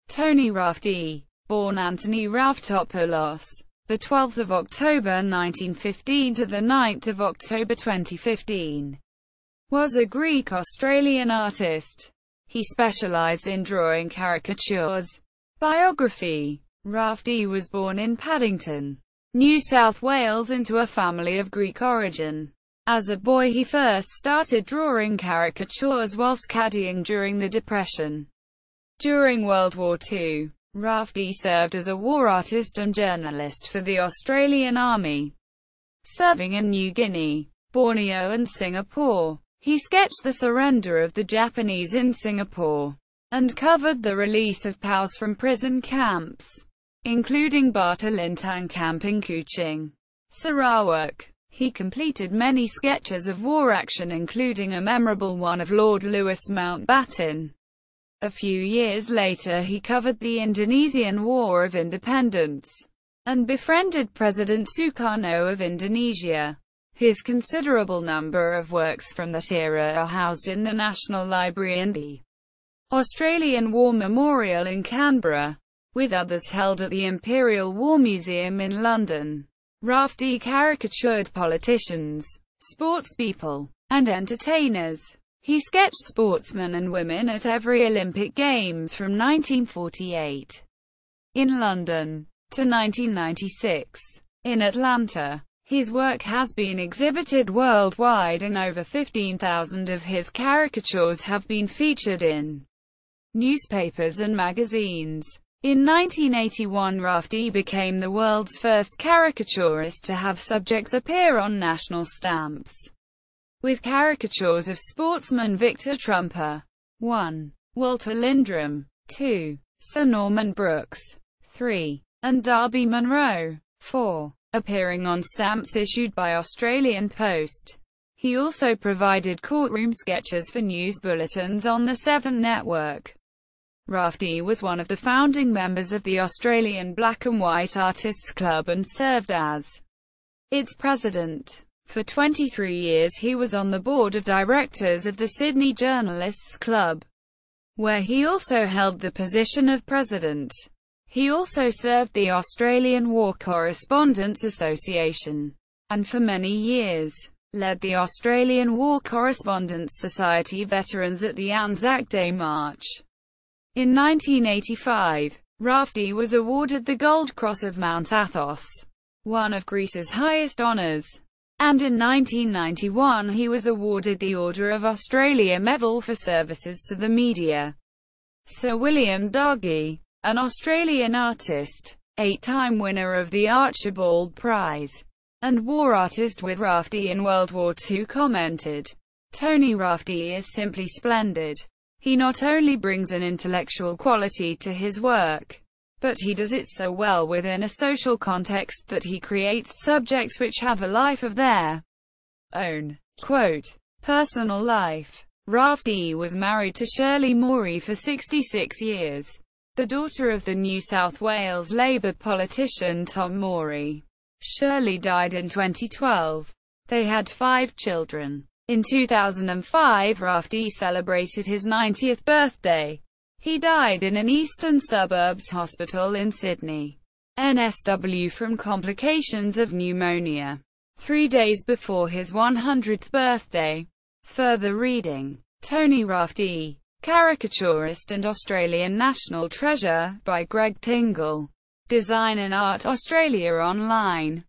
Tony Rafty, born Anthony Raftopoulos, the 12th of October 1915 to the 9th of October 2015, was a Greek-Australian artist. He specialised in drawing caricatures. Biography. Rafty was born in Paddington, New South Wales into a family of Greek origin. As a boy he first started drawing caricatures whilst caddying during the Depression. During World War II, Rafty served as a war artist and journalist for the Australian Army, serving in New Guinea, Borneo and Singapore. He sketched the surrender of the Japanese in Singapore, and covered the release of POWs from prison camps, including Bartolintang Camp in Kuching, Sarawak. He completed many sketches of war action, including a memorable one of Lord Louis Mountbatten. A few years later he covered the Indonesian War of Independence, and befriended President Sukarno of Indonesia. His considerable number of works from that era are housed in the National Library and the Australian War Memorial in Canberra, with others held at the Imperial War Museum in London. Rafty caricatured politicians, sportspeople, and entertainers. He sketched sportsmen and women at every Olympic Games from 1948 in London to 1996 in Atlanta. His work has been exhibited worldwide, and over 15,000 of his caricatures have been featured in newspapers and magazines. In 1981, Rafty became the world's first caricaturist to have subjects appear on national stamps, with caricatures of sportsman Victor Trumper, 1. Walter Lindrum, 2. Sir Norman Brooks, 3. and Darby Munro, 4. appearing on stamps issued by Australian Post. He also provided courtroom sketches for news bulletins on the 7 Network. Rafty was one of the founding members of the Australian Black and White Artists Club and served as its president. For 23 years he was on the board of directors of the Sydney Journalists Club, where he also held the position of president. He also served the Australian War Correspondents Association, and for many years, led the Australian War Correspondents Society veterans at the Anzac Day March. In 1985, Rafty was awarded the Gold Cross of Mount Athos, one of Greece's highest honours, and in 1991 he was awarded the Order of Australia Medal for services to the media. Sir William Dargie, an Australian artist, 8-time winner of the Archibald Prize, and war artist with Rafty in World War II, commented, "Tony Rafty is simply splendid. He not only brings an intellectual quality to his work, but he does it so well within a social context that he creates subjects which have a life of their own." Quote, personal life. Rafty was married to Shirley Morey for 66 years, the daughter of the New South Wales Labor politician Tom Morey. Shirley died in 2012. They had 5 children. In 2005, Rafty celebrated his 90th birthday. He died in an eastern suburbs hospital in Sydney, NSW, from complications of pneumonia, 3 days before his 100th birthday. Further reading. Tony Rafty, Caricaturist and Australian National Treasure, by Greg Tingle. Design and Art Australia Online.